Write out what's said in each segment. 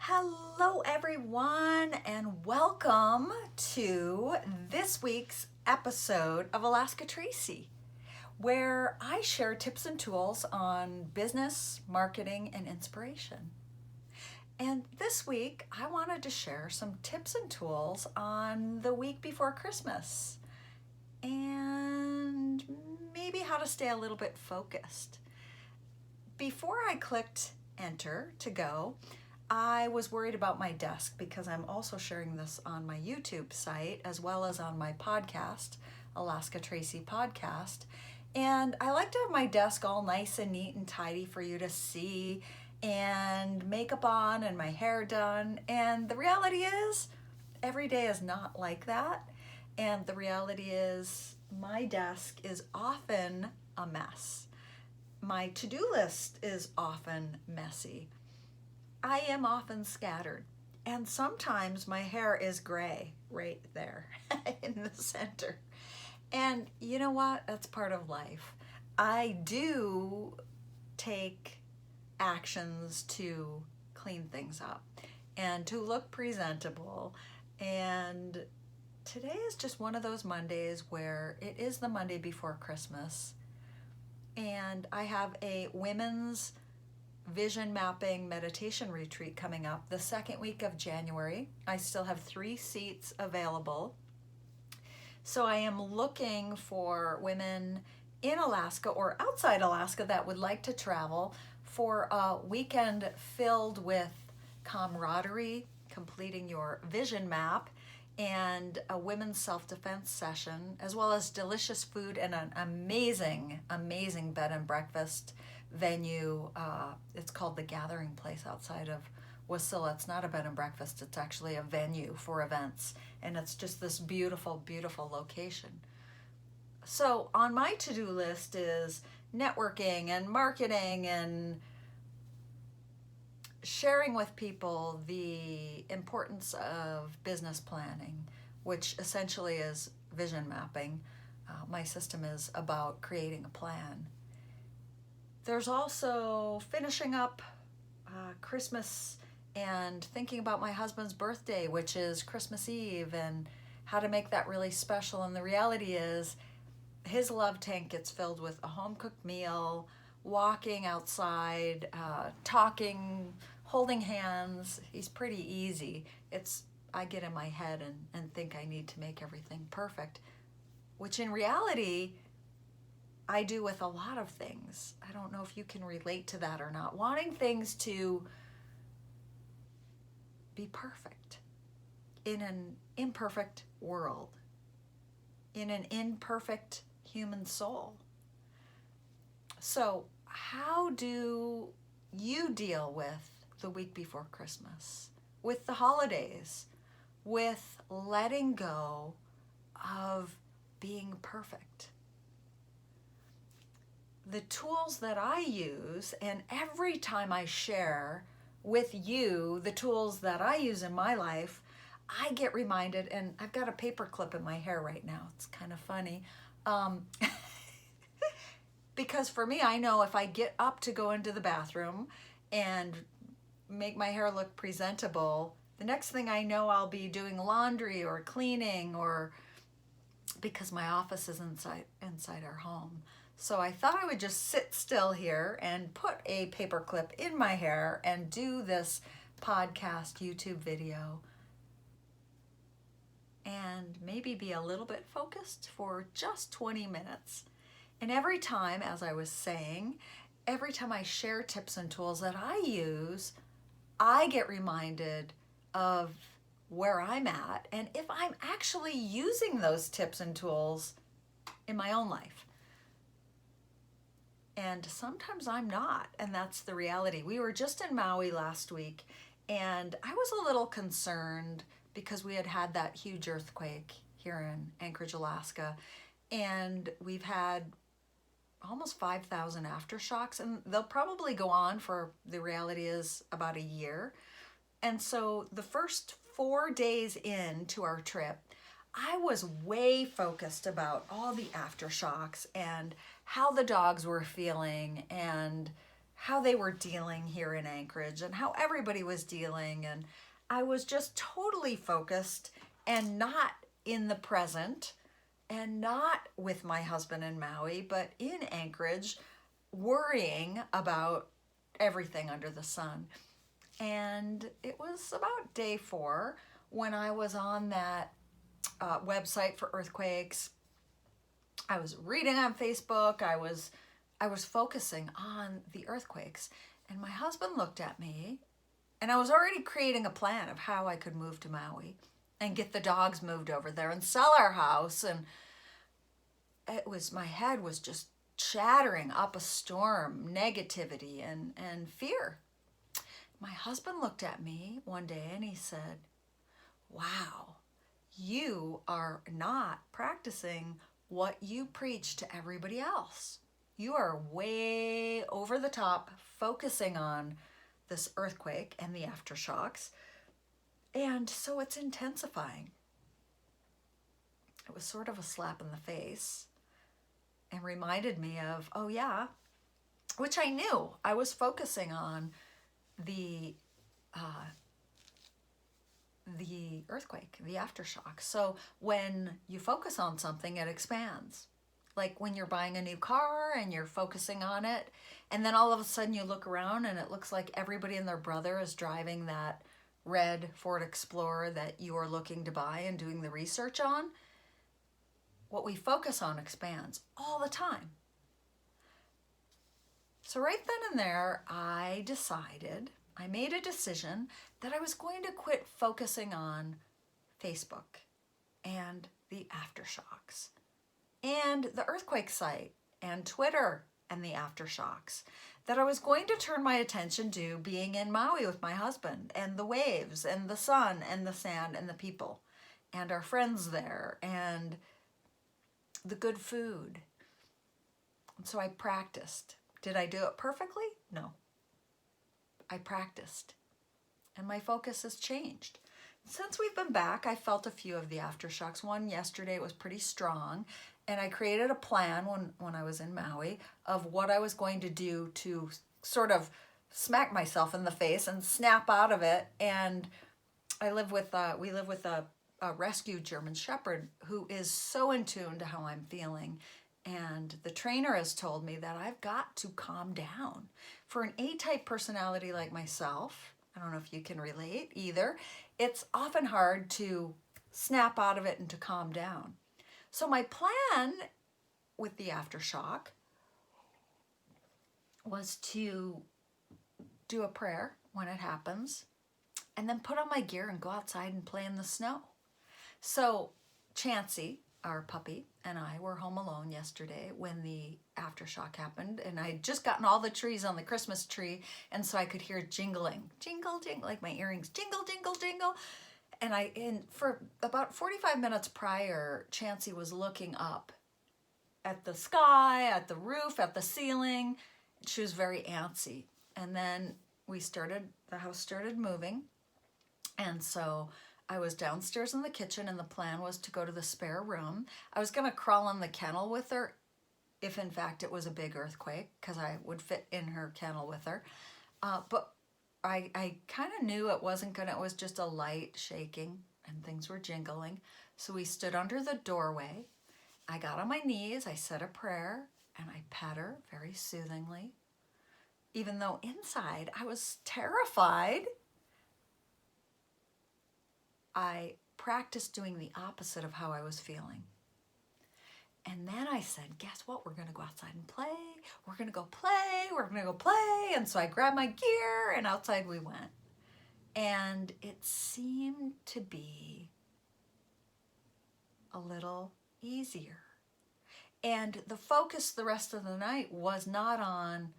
Hello, everyone, and welcome to this week's episode of Alaska Tracy, where I share tips and tools on business, marketing, and inspiration. And this week, I wanted to share some tips and tools on the week before Christmas and maybe how to stay a little bit focused. Before I clicked enter to go, I was worried about my desk because I'm also sharing this on my YouTube site as well as on my podcast, Alaska Tracy Podcast. And I like to have my desk all nice and neat and tidy for you to see, and makeup on and my hair done. And the reality is, every day is not like that. And the reality is, my desk is often a mess. My to-do list is often messy. I am often scattered, and sometimes my hair is gray right there in the center. And you know what? That's part of life. I do take actions to clean things up and to look presentable. And today is just one of those Mondays where it is the Monday before Christmas. And I have a women's vision mapping meditation retreat coming up the second week of January. I still have 3 seats available. So I am looking for women in Alaska or outside Alaska that would like to travel for a weekend filled with camaraderie, completing your vision map, and a women's self-defense session, as well as delicious food and an amazing bed and breakfast venue. It's called the Gathering Place outside of Wasilla. It's not a bed and breakfast, it's actually a venue for events, and it's just this beautiful location. So on my to-do list is networking and marketing and sharing with people the importance of business planning, which essentially is vision mapping. My system is about creating a plan. There's also finishing up Christmas and thinking about my husband's birthday, which is Christmas Eve, and how to make that really special. And the reality is, his love tank gets filled with a home-cooked meal, walking outside, talking, holding hands. He's pretty easy. I get in my head and think I need to make everything perfect, which in reality, I do with a lot of things. I don't know if you can relate to that or not. Wanting things to be perfect in an imperfect world, in an imperfect human soul. So, how do you deal with the week before Christmas, with the holidays, with letting go of being perfect? The tools that I use, and every time I share with you the tools that I use in my life, I get reminded, and I've got a paper clip in my hair right now. It's kind of funny. Because for me, I know if I get up to go into the bathroom and make my hair look presentable, the next thing I know, I'll be doing laundry or cleaning, or because my office is inside our home. So I thought I would just sit still here and put a paper clip in my hair and do this podcast YouTube video and maybe be a little bit focused for just 20 minutes. And every time, as I was saying, every time I share tips and tools that I use, I get reminded of where I'm at and if I'm actually using those tips and tools in my own life. And sometimes I'm not, and that's the reality. We were just in Maui last week, and I was a little concerned because we had that huge earthquake here in Anchorage, Alaska, and we've had almost 5,000 aftershocks, and they'll probably go on for, the reality is, about a year. And so the first 4 days into our trip, I was way focused about all the aftershocks and how the dogs were feeling and how they were dealing here in Anchorage and how everybody was dealing. And I was just totally focused and not in the present and not with my husband in Maui, but in Anchorage, worrying about everything under the sun. And it was about day 4 when I was on that website for earthquakes. I was reading on Facebook. I was focusing on the earthquakes. And my husband looked at me, and I was already creating a plan of how I could move to Maui and get the dogs moved over there and sell our house. And my head was just chattering up a storm, negativity and fear. My husband looked at me one day and he said, "Wow, you are not practicing what you preach to everybody else. You are way over the top focusing on this earthquake and the aftershocks, and so it's intensifying." It was sort of a slap in the face and reminded me of, oh yeah, which I knew. I was focusing on the earthquake, the aftershock. So when you focus on something, it expands. Like when you're buying a new car and you're focusing on it, and then all of a sudden you look around and it looks like everybody and their brother is driving that red Ford Explorer that you are looking to buy and doing the research on. What we focus on expands all the time. So right then and there, I made a decision that I was going to quit focusing on Facebook and the aftershocks and the earthquake site and Twitter and the aftershocks, that I was going to turn my attention to being in Maui with my husband and the waves and the sun and the sand and the people and our friends there and the good food. And so I practiced. Did I do it perfectly? No. I practiced. And my focus has changed. Since we've been back, I felt a few of the aftershocks. One yesterday was pretty strong. And I created a plan when I was in Maui of what I was going to do to sort of smack myself in the face and snap out of it. And we live with a rescued German Shepherd who is so in tune to how I'm feeling. And the trainer has told me that I've got to calm down. For an A-type personality like myself, I don't know if you can relate either, it's often hard to snap out of it and to calm down. So my plan with the aftershock was to do a prayer when it happens and then put on my gear and go outside and play in the snow. So Chansey, our puppy, and I were home alone yesterday when the aftershock happened, and I had just gotten all the trees on the Christmas tree, and so I could hear jingling, jingle, jingle, like my earrings, jingle, jingle, jingle. And for about 45 minutes prior, Chansey was looking up at the sky, at the roof, at the ceiling. She was very antsy. And then the house started moving, and so I was downstairs in the kitchen, and the plan was to go to the spare room. I was going to crawl in the kennel with her if, in fact, it was a big earthquake, because I would fit in her kennel with her. But I kind of knew it wasn't going to, it was just a light shaking, and things were jingling. So we stood under the doorway. I got on my knees, I said a prayer, and I pet her very soothingly. Even though inside I was terrified, I practiced doing the opposite of how I was feeling. And then I said, guess what? We're going to go outside and play. We're going to go play. We're going to go play. And so I grabbed my gear and outside we went. And it seemed to be a little easier. And the focus the rest of the night was not on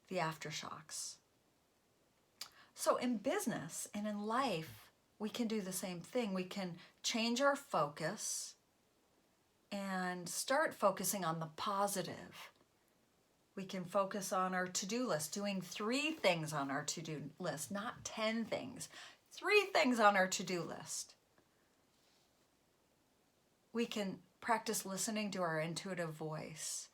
the aftershocks. So in business and in life, we can do the same thing. We can change our focus and start focusing on the positive. We can focus on our to-do list, doing 3 things on our to-do list, not 10 things. 3 things on our to-do list. We can practice listening to our intuitive voice.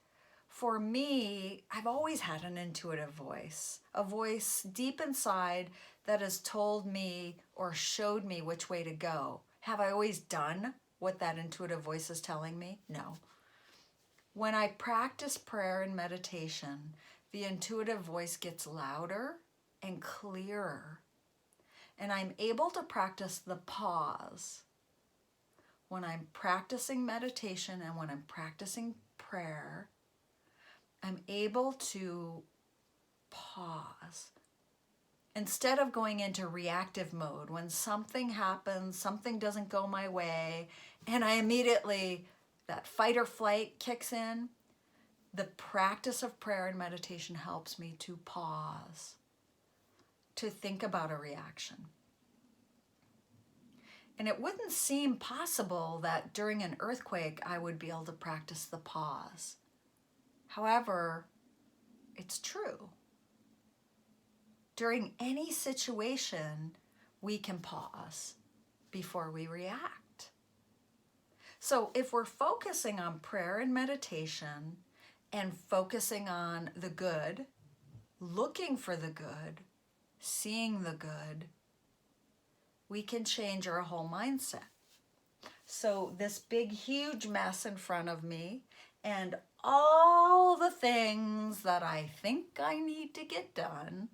for me, I've always had an intuitive voice, a voice deep inside that has told me or showed me which way to go. Have I always done what that intuitive voice is telling me? No. When I practice prayer and meditation, the intuitive voice gets louder and clearer, and I'm able to practice the pause. When I'm practicing meditation and when I'm practicing prayer, I'm able to pause. Instead of going into reactive mode, when something happens, something doesn't go my way, and I immediately, that fight or flight kicks in, the practice of prayer and meditation helps me to pause, to think about a reaction. And it wouldn't seem possible that during an earthquake I would be able to practice the pause. However, it's true. During any situation, we can pause before we react. So if we're focusing on prayer and meditation and focusing on the good, looking for the good, seeing the good, we can change our whole mindset. So this big, huge mess in front of me and all the things that I think I need to get done,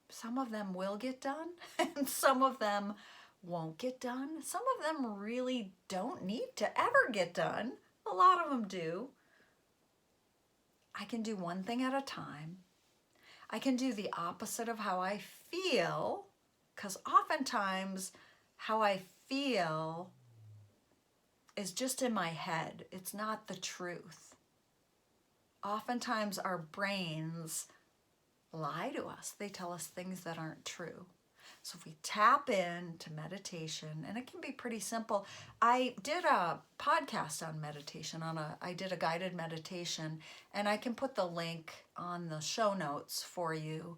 some of them will get done and some of them won't get done. Some of them really don't need to ever get done. A lot of them do. I can do one thing at a time. I can do the opposite of how I feel, because oftentimes how I feel is just in my head. It's not the truth. Oftentimes our brains lie to us. They tell us things that aren't true. So if we tap into meditation, and it can be pretty simple. I did a podcast on meditation, I did a guided meditation, and I can put the link on the show notes for you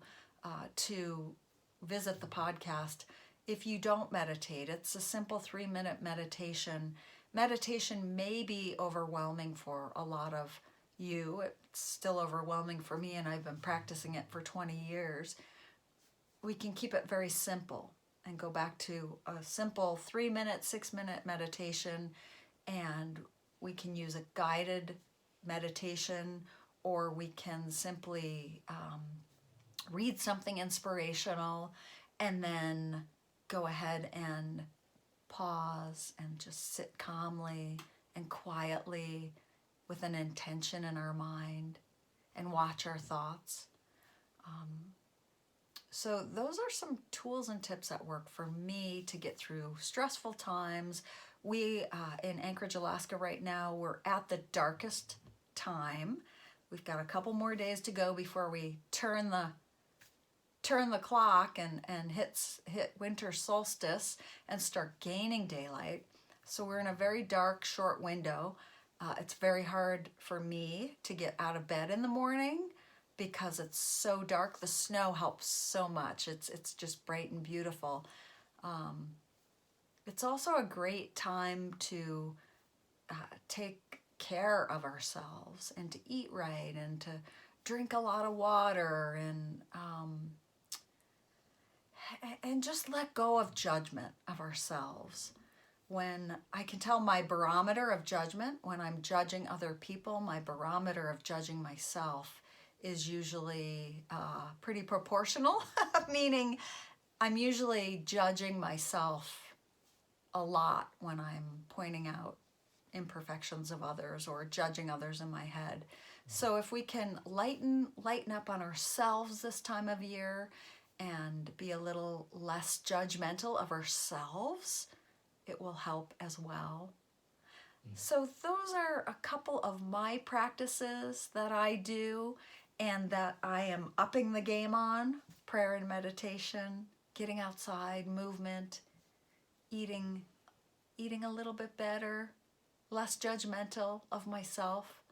to visit the podcast. If you don't meditate, it's a simple 3-minute meditation. Meditation may be overwhelming for a lot of you. It's still overwhelming for me, and I've been practicing it for 20 years. We can keep it very simple and go back to a simple 3-minute, 6-minute meditation, and we can use a guided meditation, or we can simply read something inspirational and then go ahead and pause and just sit calmly and quietly with an intention in our mind and watch our thoughts. So those are some tools and tips that work for me to get through stressful times. We, in Anchorage, Alaska right now, we're at the darkest time. We've got a couple more days to go before we turn the clock and hit winter solstice and start gaining daylight. So we're in a very dark, short window. It's very hard for me to get out of bed in the morning because it's so dark. The snow helps so much. It's just bright and beautiful. It's also a great time to take care of ourselves and to eat right and to drink a lot of water and just let go of judgment of ourselves. When I can tell my barometer of judgment, when I'm judging other people, my barometer of judging myself is usually pretty proportional, meaning I'm usually judging myself a lot when I'm pointing out imperfections of others or judging others in my head. So if we can lighten up on ourselves this time of year and be a little less judgmental of ourselves, it will help as well. So those are a couple of my practices that I do and that I am upping the game on: prayer and meditation, getting outside, movement, eating a little bit better, less judgmental of myself.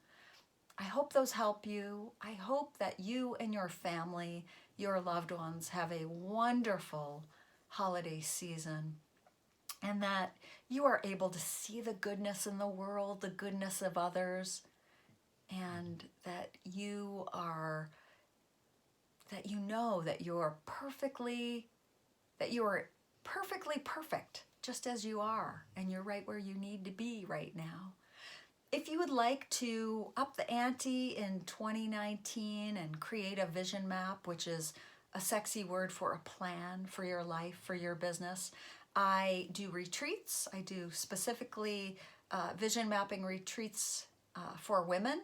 I hope those help you. I hope that you and your family, your loved ones, have a wonderful holiday season. and that you are able to see the goodness in the world, the goodness of others, and that you know that you're perfectly perfect just as you are, and you're right where you need to be right now. If you would like to up the ante in 2019 and create a vision map, which is a sexy word for a plan for your life, for your business, I do retreats. I do specifically vision mapping retreats for women.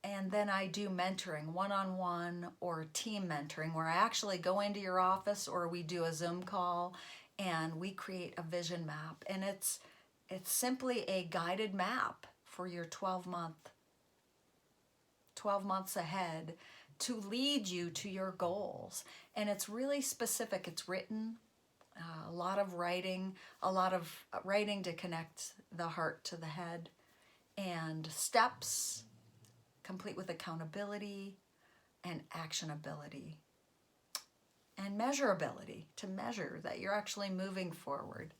And then I do mentoring, one-on-one or team mentoring, where I actually go into your office or we do a Zoom call and we create a vision map. And it's simply a guided map for your 12 months ahead to lead you to your goals. And it's really specific. It's written, a lot of writing to connect the heart to the head, and steps complete with accountability and actionability and measurability to measure that you're actually moving forward.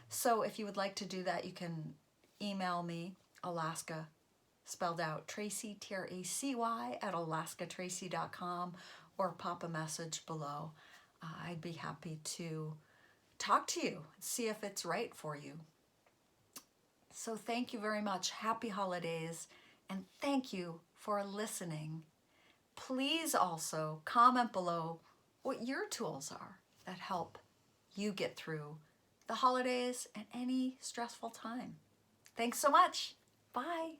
So if you would like to do that, you can email me, Alaska, spelled out Tracy, Tracy, at alaskatracy.com, or pop a message below. I'd be happy to talk to you, see if it's right for you. So thank you very much. Happy holidays, and thank you for listening. Please also comment below what your tools are that help you get through the holidays and any stressful time. Thanks so much. Bye.